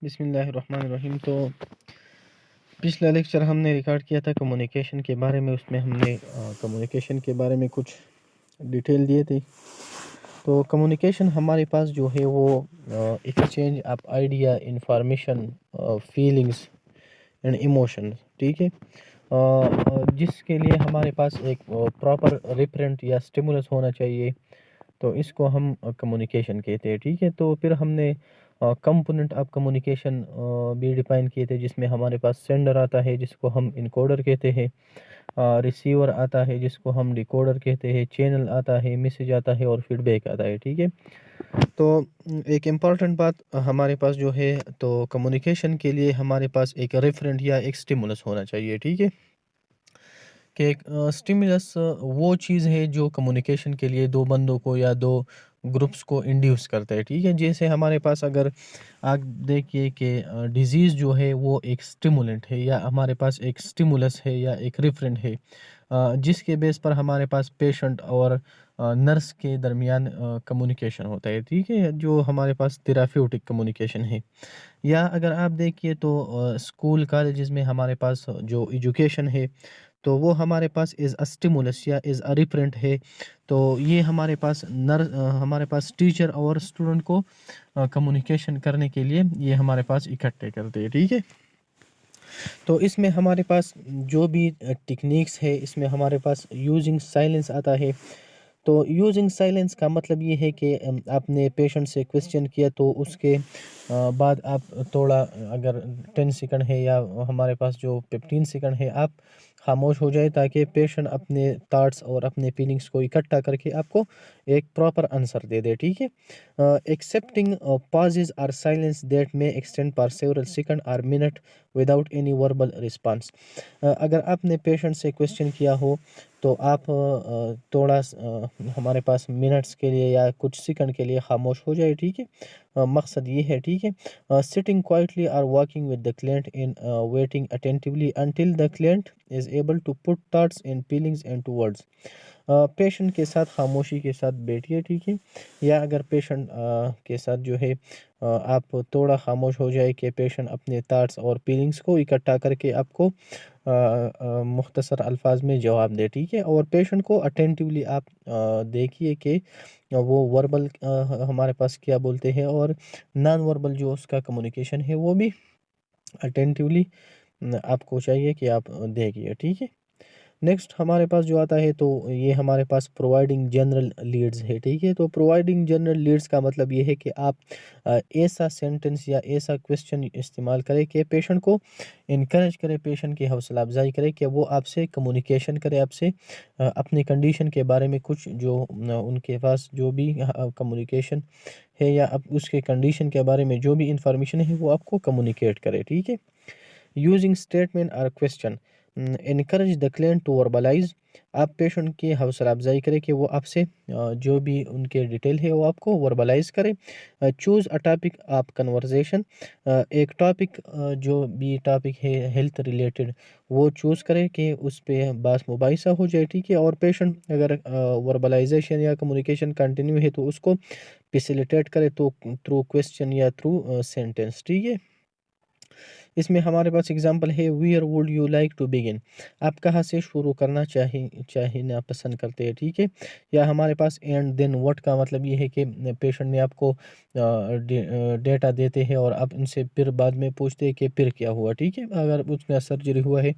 بسم اللہ الرحمن الرحیم۔ تو پچھلا لیکچر ہم نے ریکارڈ کیا تھا کمیونیکیشن کے بارے میں، اس میں ہم نے کمیونیکیشن کے بارے میں کچھ ڈیٹیل دیے تھے۔ تو کمیونیکیشن ہمارے پاس جو ہے وہ exchange of idea, information, feelings and emotion, ٹھیک ہے، جس کے لیے ہمارے پاس ایک پراپر ریپرنٹ یا اسٹیمولس ہونا چاہیے، تو اس کو ہم کمیونیکیشن کہتے ہیں، ٹھیک ہے۔ تو پھر ہم نے کمپوننٹ آف کمیونیکیشن بھی ڈیفائن کیے تھے، جس میں ہمارے پاس سینڈر آتا ہے جس کو ہم انکوڈر کہتے ہیں، ریسیور آتا ہے جس کو ہم ڈیکوڈر کہتے ہیں، چینل آتا ہے، میسیج آتا ہے اور فیڈ بیک آتا ہے، ٹھیک ہے۔ تو ایک امپورٹنٹ بات ہمارے پاس جو ہے، تو کمیونیکیشن کے لیے ہمارے پاس ایک ریفرنٹ یا ایک سٹیمولس ہونا چاہیے، ٹھیک ہے، کہ سٹیمولس وہ چیز ہے جو کمیونیکیشن کے لیے دو بندوں کو یا دو گروپس کو انڈیوس کرتا ہے، ٹھیک ہے۔ جیسے ہمارے پاس اگر آپ دیکھیے کہ ڈیزیز جو ہے وہ ایک سٹیمولنٹ ہے، یا ہمارے پاس ایک سٹیمولس ہے یا ایک ریفرنٹ ہے، جس کے بیس پر ہمارے پاس پیشنٹ اور نرس کے درمیان کمیونیکیشن ہوتا ہے، ٹھیک ہے، جو ہمارے پاس تھیراپیوٹک کمیونیکیشن ہے۔ یا اگر آپ دیکھیے تو اسکول کالجز میں ہمارے پاس جو ایجوکیشن ہے، تو وہ ہمارے پاس ایز اے اسٹیمولس یا ایز اے ریفرنٹ ہے۔ تو یہ ہمارے پاس ٹیچر اور اسٹوڈنٹ کو کمیونیکیشن کرنے کے لیے یہ ہمارے پاس اکٹھے کرتے ہیں، ٹھیک ہے۔ تو اس میں ہمارے پاس جو بھی ٹیکنیکس ہے، اس میں ہمارے پاس یوزنگ سائلنس آتا ہے۔ تو یوزنگ سائلنس کا مطلب یہ ہے کہ آپ نے پیشنٹ سے کویسچن کیا، تو اس کے بعد آپ تھوڑا، اگر 10 سیکنڈ ہے یا ہمارے پاس جو 15 سیکنڈ ہے، آپ خاموش ہو جائے تاکہ پیشنٹ اپنے تھاٹس اور اپنے فیلنگس کو اکٹھا کر کے آپ کو ایک پراپر آنسر دے دے، ٹھیک ہے۔ ایکسیپٹنگ پازز اور سائلنس دیٹ میں ایکسٹینڈ فار سیورل سیکنڈ اور minute without any verbal response. اگر آپ نے پیشنٹ سے کویسچن کیا ہو تو آپ تھوڑا ہمارے پاس منٹس کے لیے یا کچھ سیکنڈ کے لیے خاموش ہو جائے، ٹھیک ہے۔ مقصد یہ ہے، ٹھیک ہے، سٹنگ کوائٹلی اور walking with the client in waiting attentively until the client is able to put thoughts and feelings into words. Patient کے ساتھ خاموشی کے ساتھ بیٹھیے، ٹھیک ہے، یا اگر پیشنٹ کے ساتھ جو ہے آپ تھوڑا خاموش ہو جائے کہ پیشنٹ اپنے تھاٹس اور فیلنگس کو اکٹھا کر کے آپ کو مختصر الفاظ میں جواب دے، ٹھیک ہے۔ اور پیشنٹ کو اٹینٹیولی آپ دیکھیے کہ وہ وربل ہمارے پاس کیا بولتے ہیں، اور نان وربل جو اس کا کمیونیکیشن ہے وہ بھی اٹینٹیولی آپ کو چاہیے کہ آپ دیکھیے، ٹھیک ہے۔ نیکسٹ ہمارے پاس جو آتا ہے، تو یہ ہمارے پاس پرووائڈنگ جنرل لیڈز ہے، ٹھیک ہے۔ تو پرووائڈنگ جنرل لیڈز کا مطلب یہ ہے کہ آپ ایسا سینٹنس یا ایسا کویسچن استعمال کرے کہ پیشنٹ کو انکریج کرے، پیشنٹ کی حوصلہ افزائی کرے کہ وہ آپ سے کمیونیکیشن کرے، آپ سے اپنی کنڈیشن کے بارے میں کچھ جو ان کے پاس جو بھی کمیونیکیشن ہے یا اس کے کنڈیشن کے بارے میں جو بھی انفارمیشن ہے وہ آپ کو کمیونیکیٹ کرے، ٹھیک ہے۔ یوزنگ اسٹیٹمنٹ اور question encourage the client to verbalize. آپ پیشنٹ کی حوصلہ افزائی کرے کہ وہ آپ سے جو بھی ان کے ڈیٹیل ہے وہ آپ کو وربلائز کرے۔ Choose a topic of conversation. ایک ٹاپک جو بھی ٹاپک ہے ہیلتھ ریلیٹڈ وہ چوز کرے کہ اس پہ باس مباحثہ ہو جائے، ٹھیک ہے۔ اور پیشنٹ اگر وربلائزیشن یا کمیونیکیشن کنٹینیو ہے تو اس کو فیسیلیٹیٹ کرے، تو تھرو کویسچن یا تھرو سینٹینس، ٹھیک ہے۔ اس میں ہمارے پاس اگزامپل ہے، where would you like to begin. آپ کہاں سے شروع کرنا چاہنا پسند کرتے ہیں، ٹھیک ہے۔ یا ہمارے پاس اینڈ دین وٹ کا مطلب یہ ہے کہ پیشنٹ نے آپ کو ڈیٹا دیتے ہیں اور آپ ان سے پھر بعد میں پوچھتے ہیں کہ پھر کیا ہوا، ٹھیک ہے۔ اگر اس میں سرجری ہوا ہے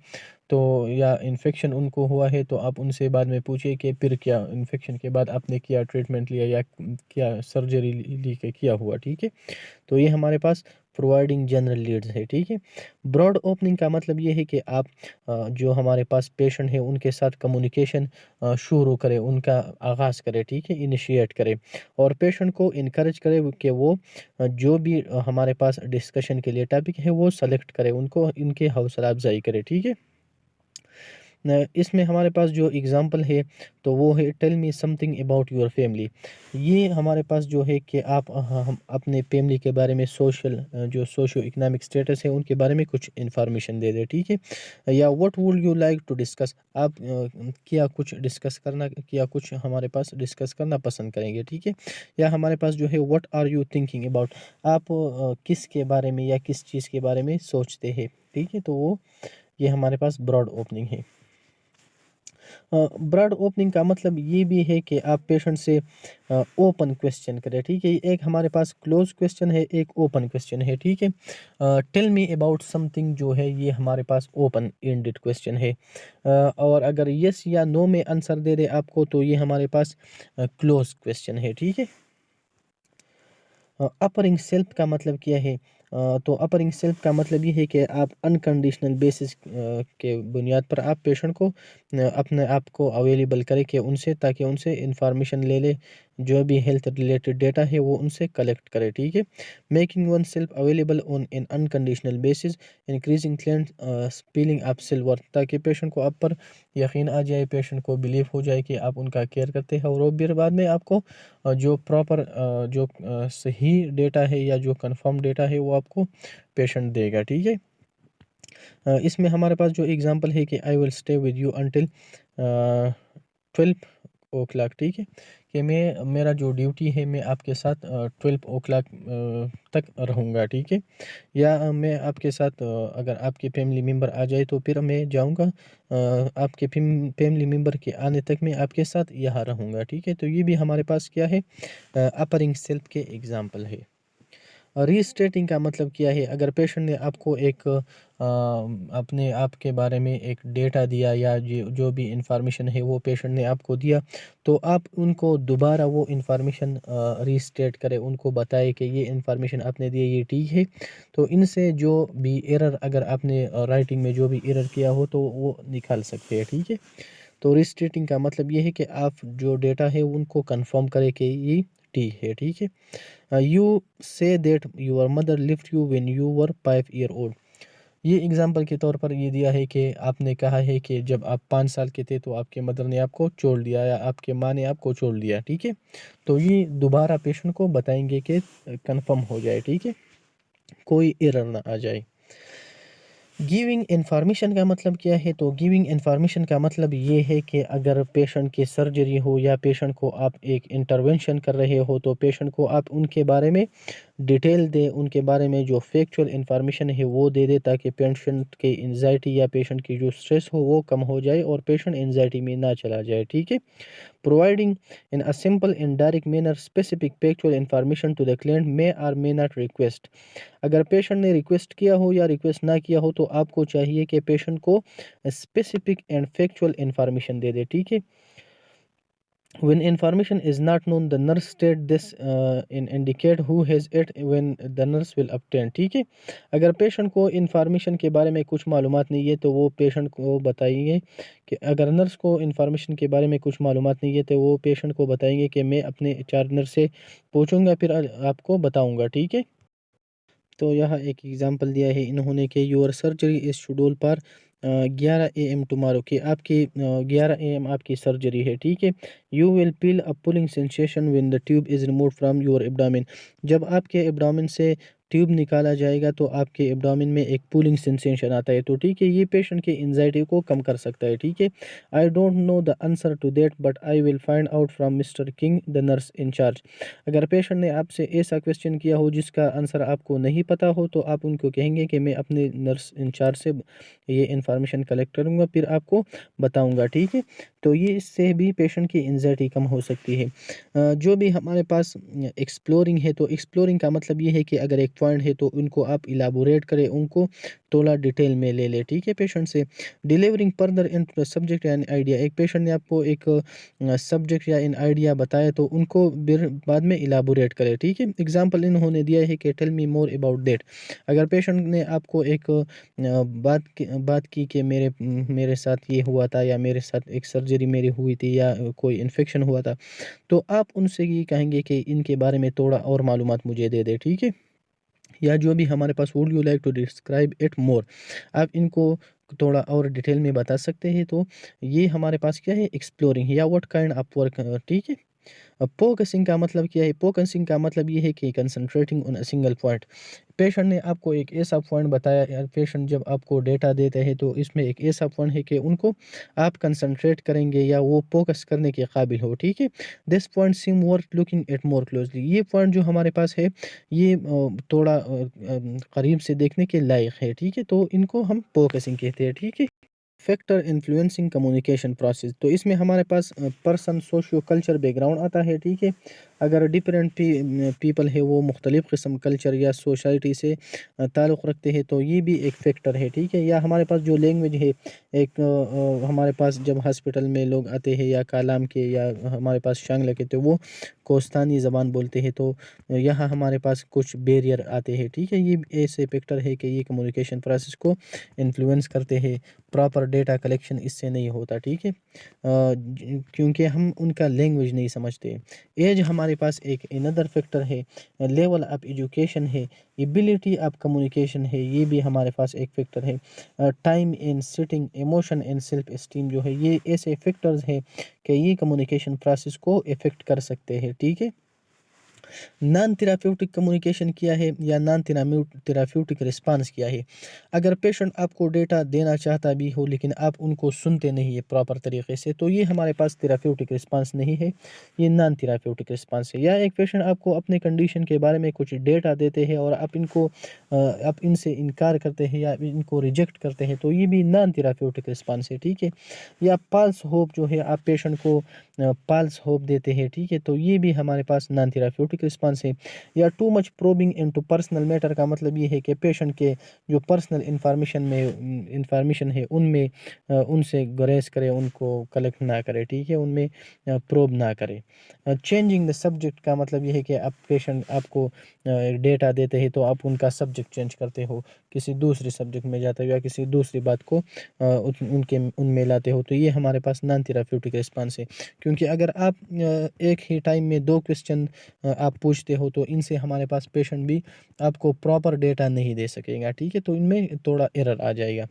تو یا انفیکشن ان کو ہوا ہے تو آپ ان سے بعد میں پوچھیے کہ پھر کیا انفیکشن کے بعد آپ نے کیا ٹریٹمنٹ لیا یا کیا سرجری لی کہ کیا ہوا، ٹھیک ہے۔ تو یہ ہمارے پاس پرووائڈنگ جنرل لیڈز ہے، ٹھیک ہے۔ براڈ اوپننگ کا مطلب یہ ہے کہ آپ جو ہمارے پاس پیشنٹ ہیں ان کے ساتھ کمیونیکیشن شروع کرے، ان کا آغاز کرے، ٹھیک ہے، انیشیٹ کرے، اور پیشنٹ کو انکریج کرے کہ وہ جو بھی ہمارے پاس ڈسکشن کے لیے ٹاپک ہے وہ سلیکٹ کرے، ان کو ان کے حوصلہ افزائی کرے، ٹھیک ہے۔ اس میں ہمارے پاس جو اگزامپل ہے تو وہ ہے tell me some thing about your family. یہ ہمارے پاس جو ہے کہ آپ ہم اپنے فیملی کے بارے میں جو سوشو اکنامک اسٹیٹس ہے ان کے بارے میں کچھ انفارمیشن دے دیں. ٹھیک ہے. یا what would you like to discuss. آپ کیا کچھ ہمارے پاس ڈسکس کرنا پسند کریں گے. ٹھیک ہے. یا ہمارے پاس جو ہے what are you thinking about. آپ کس کے بارے میں یا کس چیز کے بارے میں سوچتے ہیں. ٹھیک ہے. تو یہ ہمارے پاس براڈ اوپننگ ہے. براڈ اوپننگ کا مطلب یہ بھی ہے کہ آپ پیشنٹ سے اوپن کویسچن کریں. ٹھیک ہے. ایک ہمارے پاس کلوز کویسچن ہے, ایک اوپن کویسچن ہے. ٹھیک ہے. Tell me about some thing جو ہے یہ ہمارے پاس اوپن اینڈڈ کویسچن ہے. اور اگر یس یا نو میں آنسر دے دے آپ کو تو یہ ہمارے پاس کلوز کویسچن ہے. ٹھیک ہے. اپرنگ سیلف کا مطلب کیا ہے؟ تو اپرنگ سیلف کا مطلب یہ ہے کہ آپ انکنڈیشنل بیسس کے بنیاد پر آپ پیشنٹ کو اپنے آپ کو اویلیبل کرے کہ ان سے, تاکہ ان سے انفارمیشن لے لے, جو بھی ہیلتھ ریلیٹڈ ڈیٹا ہے وہ ان سے کلیکٹ کرے. ٹھیک ہے. Making one self available on in unconditional basis increasing client feeling of self worth, تاکہ پیشنٹ کو آپ پر یقین آ جائے, پیشنٹ کو بلیف ہو جائے کہ آپ ان کا کیئر کرتے ہیں. اور وہ پھر بعد میں آپ کو جو پراپر جو صحیح ڈیٹا ہے یا جو کنفرم ڈیٹا ہے وہ آپ کو پیشنٹ دے گا. ٹھیک ہے. اس میں ہمارے پاس جو اگزامپل ہے کہ I will stay with you until 12 o'clock. ٹھیک ہے. کہ میرا جو ڈیوٹی ہے میں آپ کے ساتھ 12 o'clock تک رہوں گا. ٹھیک ہے. یا میں آپ کے ساتھ اگر آپ کے فیملی ممبر آ جائے تو پھر میں جاؤں گا, آپ کے فیملی ممبر کے آنے تک میں آپ کے ساتھ یہاں رہوں گا. ٹھیک ہے. تو یہ بھی ہمارے پاس کیا ہے, اپرنگ سیلف کے اگزامپل ہے. ری اسٹیٹنگ کا مطلب کیا ہے؟ اگر پیشنٹ نے آپ کو ایک اپنے آپ کے بارے میں ایک ڈیٹا دیا یا جو بھی انفارمیشن ہے وہ پیشنٹ نے آپ کو دیا, تو آپ ان کو دوبارہ وہ انفارمیشن ری اسٹیٹ کرے, ان کو بتائے کہ یہ انفارمیشن آپ نے دی یہ ٹھیک ہے. تو ان سے جو بھی ایرر, اگر آپ نے رائٹنگ میں جو بھی ایرر کیا ہو تو وہ نکال سکتے ہیں. ٹھیک ہے. تو ری اسٹیٹنگ کا مطلب یہ ہے کہ آپ جو ڈیٹا ہے ان کو کنفرم کرے کہ یہ ٹھیک ہے. ٹھیک ہے. You say that your mother left you when you were 5 year old. یہ اگزامپل کے طور پر یہ دیا ہے کہ آپ نے کہا ہے کہ جب آپ 5 سال کے تھے تو آپ کے مدر نے آپ کو چھوڑ دیا یا آپ کے ماں نے آپ کو چھوڑ دیا. ٹھیک ہے. تو یہ دوبارہ پیشنٹ کو بتائیں گے کہ کنفرم ہو جائے. ٹھیک ہے. کوئی ایرر نہ آ جائے. گیونگ انفارمیشن کا مطلب کیا ہے؟ تو گیونگ انفارمیشن کا مطلب یہ ہے کہ اگر پیشنٹ کی سرجری ہو یا پیشنٹ کو آپ ایک انٹرونشن کر رہے ہو تو پیشنٹ کو آپ ان کے بارے میں ڈیٹیل دے, ان کے بارے میں جو فیکچول انفارمیشن ہے وہ دے دے, تاکہ پیشنٹ کی انزائٹی یا پیشنٹ کی جو سٹریس ہو وہ کم ہو جائے اور پیشنٹ انزائٹی میں نہ چلا جائے. ٹھیک ہے. Providing in a simple and direct manner specific factual information to the client may or may not request. اگر پیشنٹ نے ریکویسٹ کیا ہو یا ریکویسٹ نہ کیا ہو تو آپ کو چاہیے کہ پیشنٹ کو اسپیسیفک اینڈ فیکچول انفارمیشن دے دے. ٹھیک ہے. When information is not known, the nurse state this indicate who has it when the nurse will obtain. ٹھیک ہے. اگر پیشنٹ کو انفارمیشن کے بارے میں کچھ معلومات نہیں ہے تو وہ پیشنٹ کو بتائیں گے کہ اگر نرس کو انفارمیشن کے بارے میں کچھ معلومات نہیں ہے تو وہ پیشنٹ کو بتائیں گے کہ میں اپنے چار نرس سے پوچھوں گا پھر آپ کو بتاؤں گا. ٹھیک ہے. تو یہاں ایک ایگزامپل دیا ہے انہوں نے کہ your surgery is schedule per 11 AM tomorrow, کہ آپ کی 11 AM آپ کی سرجری ہے. ٹھیک ہے. You will feel a pulling sensation when the tube is removed from your abdomen. جب آپ کے ایبڈامن سے ٹیوب نکالا جائے گا تو آپ کے ایبڈامن میں ایک پولنگ سینسیشن آتا ہے. تو ٹھیک ہے, یہ پیشنٹ کی انزائٹی کو کم کر سکتا ہے. ٹھیک ہے. I don't know the answer to that but I will find out from Mr King the nurse in charge. اگر پیشنٹ نے آپ سے ایسا کویسچن کیا ہو جس کا آنسر آپ کو نہیں پتا ہو تو آپ ان کو کہیں گے کہ میں اپنے نرس انچارج سے یہ انفارمیشن کلیکٹ کروں گا پھر آپ کو بتاؤں گا. ٹھیک ہے. تو یہ اس سے بھی پیشنٹ کی انزائٹی کم ہو سکتی ہے. جو بھی ہمارے پاس ایکسپلورنگ ہے, تو ایکسپلورنگ کا مطلب یہ ہے کہ اگر ایک پوائنٹ ہے تو ان کو آپ الیبوریٹ کریں, ان کو تھوڑا ڈیٹیل میں لے لے. ٹھیک ہے. پیشنٹ سے delivering further into the subject and idea. ایک پیشنٹ نے آپ کو ایک سبجیکٹ یا ان آئیڈیا بتایا تو ان کو بعد میں الیبوریٹ کرے. ٹھیک ہے. اگزامپل انہوں نے دیا ہے کہ tell me more about that. اگر پیشنٹ نے آپ کو ایک بات کی کہ میرے ساتھ یہ ہوا تھا یا میرے ساتھ ایک سرجری میری ہوئی تھی یا کوئی انفیکشن ہوا تھا, تو آپ ان سے یہ کہیں گے کہ ان کے بارے میں تھوڑا اور معلومات مجھے دے دے. ٹھیک ہے. یا جو بھی ہمارے پاس would you like to describe it more, آپ ان کو تھوڑا اور ڈیٹیل میں بتا سکتے ہیں تو یہ ہمارے پاس کیا ہے، ایکسپلورنگ یا وٹ کائنڈ آف ورک، ٹھیک ہے۔ اب فوکسنگ کا مطلب کیا ہے؟ فوکسنگ کا مطلب یہ ہے کہ concentrating on a single point. Patient نے آپ کو ایک ایسا پوائنٹ بتایا، یا پیشنٹ جب آپ کو ڈیٹا دیتے ہیں تو اس میں ایک ایسا پوائنٹ ہے کہ ان کو آپ کنسنٹریٹ کریں گے یا وہ فوکس کرنے کے قابل ہو، ٹھیک ہے۔ This point seem worth looking at more closely, یہ پوائنٹ جو ہمارے پاس ہے یہ تھوڑا قریب سے دیکھنے کے لائق ہے، ٹھیک ہے، تو ان کو ہم فوکسنگ کہتے ہیں، ٹھیک ہے۔ فیکٹر انفلوئنسنگ کمیونیکیشن پروسیس، تو اس میں ہمارے پاس person socio culture background آتا ہے، ٹھیک ہے۔ اگر ڈفرینٹ پیپل ہے وہ مختلف قسم کلچر یا سوسائٹی سے تعلق رکھتے ہیں تو یہ بھی ایک فیکٹر ہے، ٹھیک ہے۔ یا ہمارے پاس جو لینگویج ہے، ایک ہمارے پاس جب ہاسپٹل میں لوگ آتے ہیں یا کالام کے یا ہمارے پاس شانگلہ کے تو وہ کوستانی زبان بولتے ہیں، تو یہاں ہمارے پاس کچھ بیریئر آتے ہیں، ٹھیک ہے۔ یہ ایسے فیکٹر ہے کہ یہ کمیونیکیشن پروسیس کو انفلوئنس کرتے ہیں۔ پراپر ڈیٹا کلیکشن اس سے نہیں ہوتا، ٹھیک ہے، کیونکہ ہم ان کا لینگویج نہیں سمجھتے۔ ایج ہمارے پاس ایک اندر فیکٹر ہے، لیول آف ایجوکیشن ہے، ایبلٹی آف کمیونیکیشن ہے، یہ بھی ہمارے پاس ایک فیکٹر ہے۔ Time in sitting, emotion and self esteem جو ہے، یہ ایسے فیکٹرز ہیں کہ یہ کمیونیکیشن پروسیس کو افیکٹ کر سکتے ہیں، ٹھیک ہے۔ نان تھراپیوٹک کمیونیکیشن کیا ہے یا نان تھراپیوٹک رسپانس کیا ہے؟ اگر پیشنٹ آپ کو ڈیٹا دینا چاہتا بھی ہو لیکن آپ ان کو سنتے نہیں ہے پراپر طریقے سے، تو یہ ہمارے پاس تھراپیوٹک رسپانس نہیں ہے، یہ نان تھراپیوٹک رسپانس ہے۔ یا ایک پیشنٹ آپ کو اپنے کنڈیشن کے بارے میں کچھ ڈیٹا دیتے ہیں اور آپ ان سے انکار کرتے ہیں یا ان کو ریجیکٹ کرتے ہیں، تو یہ بھی نان تھراپیوٹک رسپانس ہے، ٹھیک ہے۔ یا پالس ہوپ جو ہے، آپ پیشنٹ کو پالس ہوپ دیتے ہیں، ٹھیک ہے، تو یہ بھی ہمارے پاس نان تھراپیوٹک رسپانس ہے۔ یا too much probing into personal matter کا مطلب یہ ہے کہ پیشنٹ کے جو پرسنل انفارمیشن ہے ان سے گریز کرے، ان کو کلیکٹ نہ کرے، ٹھیک ہے، ان میں پروب نہ کرے۔ چینجنگ دا سبجیکٹ کا مطلب یہ ہے کہ اب پیشنٹ آپ کو ڈیٹا دیتے ہیں تو آپ ان کا سبجیکٹ چینج کرتے ہو، کسی دوسرے سبجیکٹ میں جاتے ہو یا کسی دوسری بات کو ان میں لاتے ہو، تو یہ ہمارے پاس نان تھراپیوٹک رسپانس ہے۔ کیونکہ اگر آپ ایک ہی ٹائم میں 2 کوسچن آپ پوچھتے ہو تو ان سے ہمارے پاس پیشنٹ بھی آپ کو پراپر ڈیٹا نہیں دے سکے گا، ٹھیک ہے، تو ان میں تھوڑا ایرر آ جائے گا۔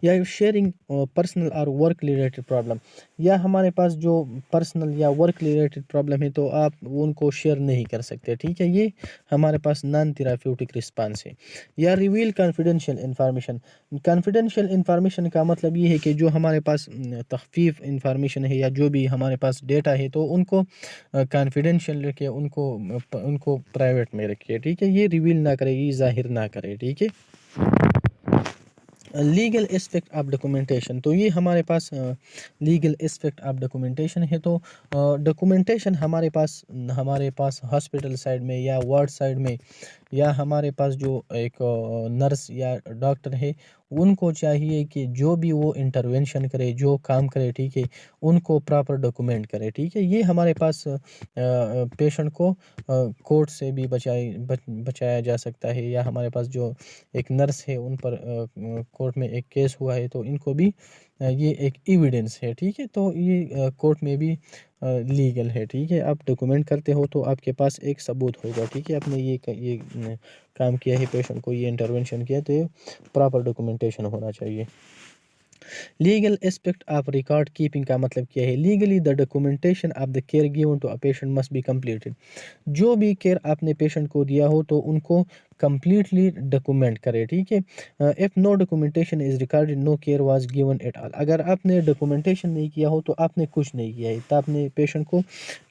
یا شیئرنگ پرسنل اور ورک ریلیٹڈ پرابلم، یا ہمارے پاس جو پرسنل یا ورک ریلیٹڈ پرابلم ہے تو آپ ان کو شیئر نہیں کر سکتے، ٹھیک ہے، یہ ہمارے پاس نان تھراپیوٹک رسپانس ہے۔ یا reveal confidential information, confidential information کا مطلب یہ ہے کہ جو ہمارے پاس تخفیف انفارمیشن ہے یا جو بھی ہمارے پاس ڈیٹا ہے تو ان کو کانفیڈینشیل رکھے، ان کو پرائیویٹ میں رکھے، ٹھیک ہے، یہ ریویل نہ کرے، یہ ظاہر نہ کرے، ٹھیک ہے۔ لیگل اسپیکٹ آف ڈاکومنٹیشن، تو یہ ہمارے پاس لیگل اسپیکٹ آف ڈاکومنٹیشن ہے۔ تو ڈاکومنٹیشن ہمارے پاس ہاسپٹل سائڈ میں یا وارڈ سائڈ میں یا ہمارے پاس جو ایک نرس یا ڈاکٹر ہے ان کو چاہیے کہ جو بھی وہ انٹرونشن کرے، جو کام کرے، ٹھیک ہے، ان کو پراپر ڈاکومنٹ کرے، ٹھیک ہے۔ یہ ہمارے پاس پیشنٹ کو کورٹ سے بھی بچایا جا سکتا ہے، یا ہمارے پاس جو ایک نرس ہے ان پر کورٹ میں ایک کیس ہوا ہے تو ان کو بھی یہ ایک ایویڈنس ہے، ٹھیک ہے، تو یہ کورٹ میں بھی لیگل ہے، ٹھیک ہے۔ آپ ڈاکومنٹ کرتے ہو تو آپ کے پاس ایک ثبوت ہوگا، ٹھیک ہے، آپ نے یہ کام کیا ہے، پیشنٹ کو یہ انٹرونشن کیا، تو یہ پراپر ڈاکومنٹیشن ہونا چاہیے۔ Legal aspect of record keeping کا مطلب کیا ہے؟ Legally the documentation of the care given to a patient must be completed, جو بھی کیئر آپ نے پیشنٹ کو دیا ہو تو ان کو کمپلیٹلی ڈاکومنٹ کرے، ٹھیک ہے۔ If no documentation is recorded no care was given at all, اگر آپ نے ڈاکومنٹیشن نہیں کیا ہو تو آپ نے کچھ نہیں کیا ہے، تو آپ نے پیشنٹ کو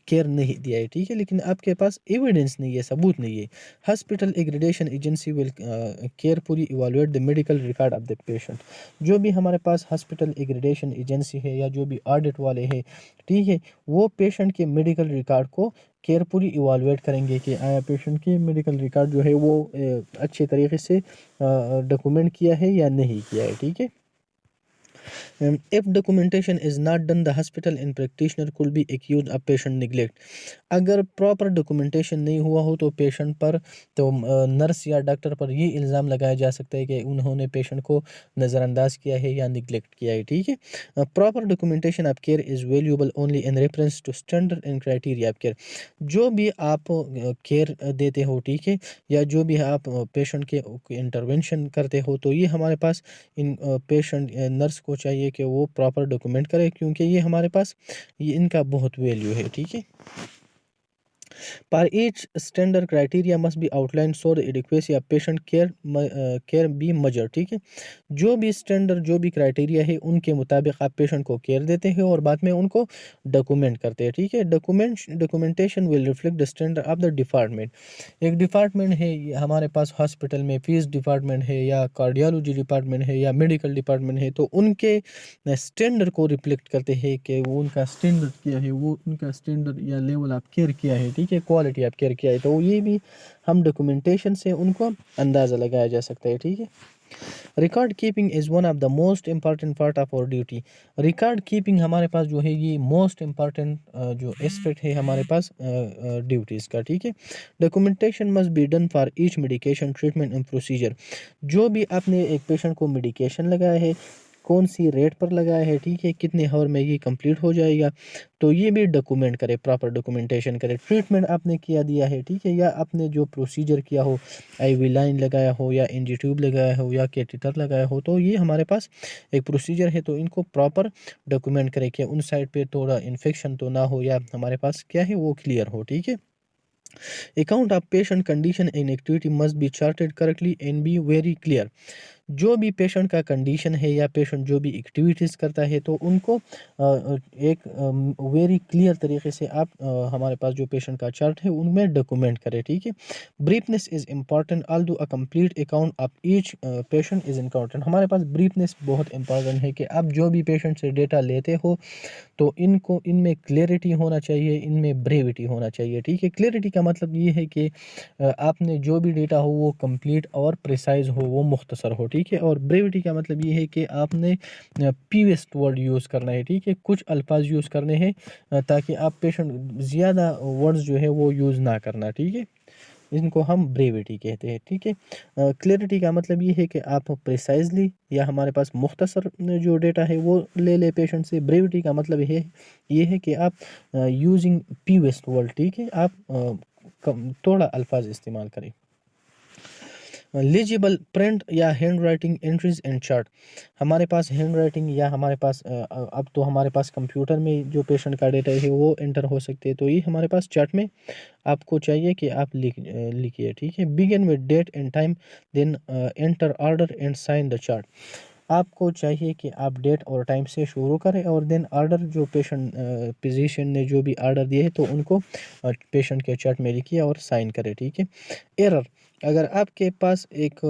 کیئر نہیں دیا ہے، ٹھیک ہے، لیکن آپ کے پاس ایویڈنس نہیں ہے، ثبوت نہیں ہے۔ Hospital accreditation agency will carefully evaluate the medical record of the patient, جو بھی ہمارے پاس ہاسپٹل ایگریڈیشن ایجنسی ہے یا جو بھی آڈٹ والے ہیں، ٹھیک ہے، وہ پیشنٹ کے میڈیکل ریکارڈ کو کیئرفلی ایوالویٹ کریں گے کہ آیا پیشنٹ کی میڈیکل ریکارڈ جو ہے وہ اچھے طریقے سے ڈاکومنٹ کیا ہے یا نہیں کیا ہے، ٹھیک ہے۔ If documentation is not done, the hospital and practitioner could be accused of patient neglect. اگر پراپر ڈاکومنٹیشن نہیں ہوا ہو تو پیشنٹ پر تو نرس یا ڈاکٹر پر یہ الزام لگایا جا سکتا ہے کہ انہوں نے پیشنٹ کو نظر انداز کیا ہے یا نگلیکٹ کیا ہے. ٹھیک ہے. Proper documentation of care is valuable only in reference to standard and criteria of care. جو بھی آپ کیئر دیتے ہو, ٹھیک ہے, یا جو بھی آپ پیشنٹ کے انٹرونشن کرتے ہو, تو یہ ہمارے پاس ان پیشنٹ نرس کو چاہیے کہ وہ پراپر ڈاکومنٹ کرے, کیونکہ یہ ہمارے پاس یہ ان کا بہت ویلیو ہے. ٹھیک ہے. Per each standard criteria must be outlined so the adequacy of patient care be measured. ٹھیک ہے. جو بھی اسٹینڈرڈ جو بھی کرائٹیریا ہے ان کے مطابق آپ پیشنٹ کو کیئر دیتے ہیں اور بعد میں ان کو ڈاکومنٹ کرتے ہیں. ٹھیک ہے. Documentation will reflect the standard of the department. ایک ڈپارٹمنٹ ہے ہمارے پاس ہاسپٹل میں, فیس ڈپارٹمنٹ ہے یا کارڈیالوجی ڈپارٹمنٹ ہے یا میڈیکل ڈپارٹمنٹ ہے, تو ان کے اسٹینڈرڈ کو ریفلیکٹ کرتے ہیں کہ وہ ان کا اسٹینڈرڈ کیا ہے, وہ ان کا اسٹینڈرڈ یا لیول آف کیئر کیا ہے. ٹھیک ہے. کوالٹی آف کیئر کیا ہے, تو یہ بھی ہم ڈاکومنٹیشن سے ان کو اندازہ لگایا جا سکتا ہے. ٹھیک ہے. Record keeping is one of the most important part of our duty. Record keeping ہمارے پاس جو ہے یہ موسٹ امپارٹنٹ جو اسپیکٹ ہے ہمارے پاس ڈیوٹیز کا. ٹھیک ہے. Documentation must be done for each medication treatment and procedure. جو بھی آپ نے ایک پیشنٹ کو میڈیکیشن لگایا ہے, کون سی ریٹ پر لگایا ہے, ٹھیک ہے, کتنے ہاور میں یہ کمپلیٹ ہو جائے گا, تو یہ بھی ڈاکومنٹ کرے, پراپر ڈاکومنٹیشن کرے. ٹریٹمنٹ آپ نے کیا دیا ہے, ٹھیک ہے, یا آپ نے جو پروسیجر کیا ہو, آئی وی لائن لگایا ہو یا این جی ٹیوب لگایا ہو یا کیٹیٹر لگایا ہو, تو یہ ہمارے پاس ایک پروسیجر ہے, تو ان کو پراپر ڈاکومنٹ کرے کہ ان سائڈ پہ تھوڑا انفیکشن تو نہ ہو یا ہمارے پاس کیا ہے وہ کلیئر ہو. ٹھیک ہے. Account of patient condition and activity must be charted correctly and be very clear. جو بھی پیشنٹ کا کنڈیشن ہے یا پیشنٹ جو بھی ایکٹیویٹیز کرتا ہے, تو ان کو ایک ویری کلیئر طریقے سے آپ ہمارے پاس جو پیشنٹ کا چارٹ ہے ان میں ڈاکومنٹ کرے. ٹھیک ہے. Briefness is important although a complete account of each patient is important. ہمارے پاس بریفنس بہت امپارٹنٹ ہے کہ آپ جو بھی پیشنٹ سے ڈیٹا لیتے ہو تو ان میں کلیئرٹی ہونا چاہیے, ان میں بریوٹی ہونا چاہیے. ٹھیک ہے. کلیئرٹی کا مطلب یہ ہے کہ آپ نے جو بھی ڈیٹا ہو وہ کمپلیٹ اور پریسائز ہو, وہ مختصر ہو. ٹھیک ہے. اور بریوٹی کا مطلب یہ ہے کہ آپ نے پیویسٹ ورڈ یوز کرنا ہے. ٹھیک ہے. کچھ الفاظ یوز کرنے ہیں تاکہ آپ پیشنٹ زیادہ ورڈز جو ہے وہ یوز نہ کرنا. ٹھیک ہے. ان کو ہم بریوٹی کہتے ہیں. ٹھیک ہے. کلیئرٹی کا مطلب یہ ہے کہ آپ پریسائزلی یا ہمارے پاس مختصر جو ڈیٹا ہے وہ لے لے پیشنٹ سے. بریوٹی کا مطلب یہ ہے کہ آپ یوزنگ پیویسٹ ورڈ, ٹھیک ہے, آپ تھوڑا الفاظ استعمال کریں. لیجیبل پرنٹ یا hand writing entries and chart. ہمارے پاس ہینڈ رائٹنگ یا ہمارے پاس اب تو ہمارے پاس کمپیوٹر میں جو پیشنٹ کا ڈیٹا ہے وہ انٹر ہو سکتے ہیں, تو یہ ہمارے پاس چارٹ میں آپ کو چاہیے کہ آپ لکھیے. ٹھیک ہے. Begin with date and time then enter order and sign the chart. آپ کو چاہیے کہ آپ ڈیٹ اور ٹائم سے شروع کریں اور دین آرڈر جو پیشنٹ فزیشین نے جو بھی آرڈر دیے ہے تو ان کو پیشنٹ کے چارٹ میں لکھیے اور سائن کرے. ٹھیک ہے. ایرر. اگر آپ کے پاس ایک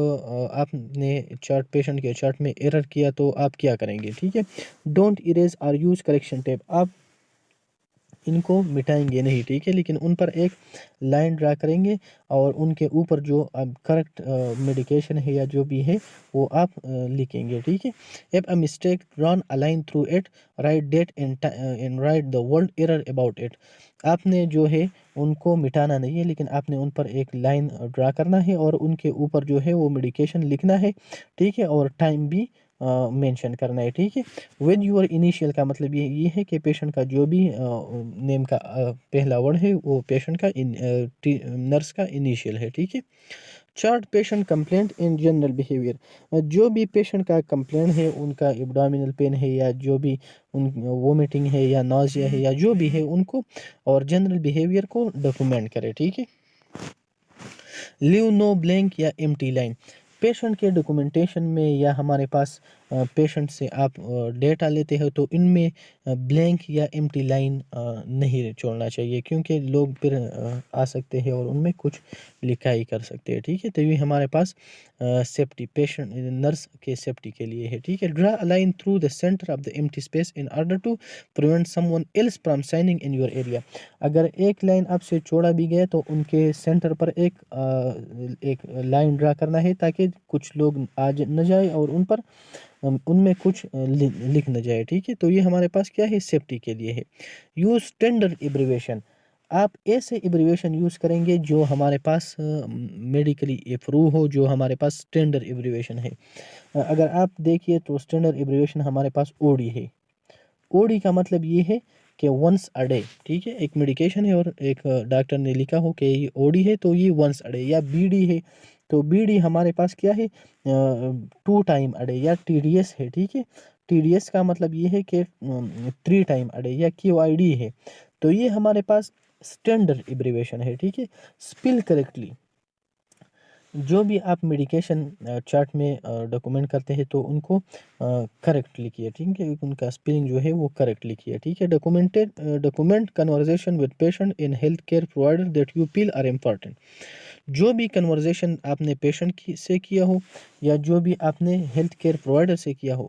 آپ نے چارٹ پیشنٹ کے چارٹ میں ایرر کیا تو آپ کیا کریں گے. ٹھیک ہے. ڈونٹ اریز اور یوز کریکشن ٹیپ. آپ ان کو مٹائیں گے نہیں, ٹھیک ہے, لیکن ان پر ایک لائن ڈرا کریں گے اور ان کے اوپر جو اب کریکٹ میڈیکیشن ہے یا جو بھی ہے وہ آپ لکھیں گے. ٹھیک ہے. If a mistake drawn a line through it, write date and write the word error about it. آپ نے جو ہے ان کو مٹانا نہیں ہے, لیکن آپ نے ان پر ایک لائن ڈرا کرنا ہے اور ان کے اوپر جو ہے وہ میڈیکیشن لکھنا ہے. ٹھیک ہے. اور ٹائم بھی مینشن کرنا ہے. ٹھیک ہے. ود یور انیشیل کا مطلب یہ ہے کہ پیشنٹ کا جو بھی نیم کا پہلا ورڈ ہے وہ پیشنٹ کا نرس کا انیشیل ہے. ٹھیک ہے. Chart patient complaint in general behaviour. جو بھی پیشنٹ کا کمپلینٹ ہے, ان کا ایبڈومینل پین ہے یا جو بھی وومیٹنگ ہے یا نازیا ہے یا جو بھی ہے ان کو, اور جنرل بیہیویئر کو ڈاکومنٹ کرے. ٹھیک ہے. لیو نو بلینک یا ایمٹی لائن. پیشنٹ کے ڈاکومنٹیشن میں یا ہمارے پاس پیشنٹ سے آپ ڈیٹا لیتے ہو تو ان میں بلینک یا ایمٹی لائن نہیں چھوڑنا چاہیے, کیونکہ لوگ پھر آ سکتے ہیں اور ان میں کچھ لکھائی کر سکتے ہیں. ٹھیک ہے. تو یہ ہمارے پاس سیفٹی پیشنٹ نرس کے سیفٹی کے لیے ہے. ٹھیک ہے. Draw a line through the centre of the empty space in order to prevent someone else from signing in your area. اگر ایک لائن آپ سے چھوڑا بھی گیا تو ان کے سینٹر پر ایک لائن ڈرا کرنا ہے تاکہ کچھ لوگ آ نہ جائے اور ان پر ان میں کچھ لکھ نہ جائے، ٹھیک ہے۔ تو یہ ہمارے پاس کیا ہے، سیفٹی کے لیے ہے۔ یوز اسٹینڈرڈ ایبریویشن، آپ ایسے ایبریویشن یوز کریں گے جو ہمارے پاس میڈیکلی اپروو ہو، جو ہمارے پاس اسٹینڈرڈ ایبریویشن ہے۔ اگر آپ دیکھیے تو اسٹینڈرڈ ایبریویشن ہمارے پاس او ڈی ہے۔ او ڈی کا مطلب یہ ہے کہ ونس اے ڈے، ٹھیک ہے، ایک میڈیکیشن ہے اور ایک ڈاکٹر نے لکھا ہو کہ یہ او ڈی ہے تو یہ ونس اے ڈے، یا بی ڈی ہے تو بی ڈی ہمارے پاس کیا ہے، 2 ٹائم اے ڈے، یا ٹی ڈی ایس ہے، ٹھیک ہے۔ ٹی ڈی ایس کا مطلب یہ ہے کہ 3 ٹائم اے ڈے، یا کیو آئی ڈی ہے۔ تو یہ ہمارے پاس اسٹینڈرڈ ایبریویشن ہے، ٹھیک ہے۔ اسپیل کریکٹلی، جو بھی آپ میڈیکیشن چارٹ میں ڈاکومنٹ کرتے ہیں تو ان کو کریکٹ لکھیے، ٹھیک ہے، ان کا اسپیلنگ جو ہے وہ کریکٹ لکھیے، ٹھیک ہے۔ Document conversation with patient in health care provider that you feel are important, جو بھی کنورزیشن آپ نے پیشنٹ سے کیا ہو یا جو بھی آپ نے ہیلتھ کیئر پرووائڈر سے کیا ہو،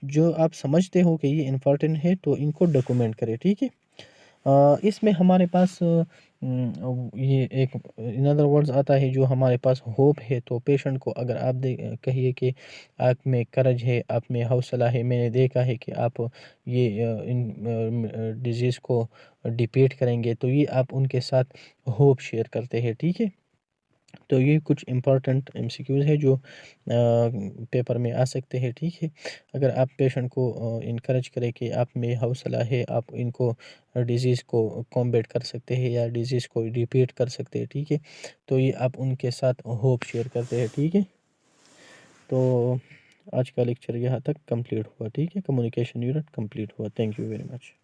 جو آپ سمجھتے ہو کہ یہ امپورٹنٹ ہے تو ان کو ڈاکومنٹ کرے، ٹھیک ہے۔ اس میں ہمارے پاس یہ ایک ان ادر ورڈز آتا ہے جو ہمارے پاس ہوپ ہے، تو پیشنٹ کو اگر آپ کہیے کہ آپ میں کرج ہے، آپ میں حوصلہ ہے، میں نے دیکھا ہے کہ آپ یہ ان ڈیزیز کو ڈیپیٹ کریں گے، تو یہ آپ ان کے ساتھ ہوپ شیئر کرتے ہیں، ٹھیک ہے۔ تو یہ کچھ امپورٹنٹ ایم سی کیوز ہے جو پیپر میں آ سکتے ہیں، ٹھیک ہے۔ اگر آپ پیشنٹ کو انکریج کریں کہ آپ میں حوصلہ ہے، آپ ان کو ڈیزیز کو کومبیٹ کر سکتے ہیں یا ڈیزیز کو ریپیٹ کر سکتے ہیں، ٹھیک ہے، تو یہ آپ ان کے ساتھ ہوپ شیئر کرتے ہیں، ٹھیک ہے۔ تو آج کا لیکچر یہاں تک کمپلیٹ ہوا، ٹھیک ہے، کمیونیکیشن یونٹ کمپلیٹ ہوا۔ Thank you very much.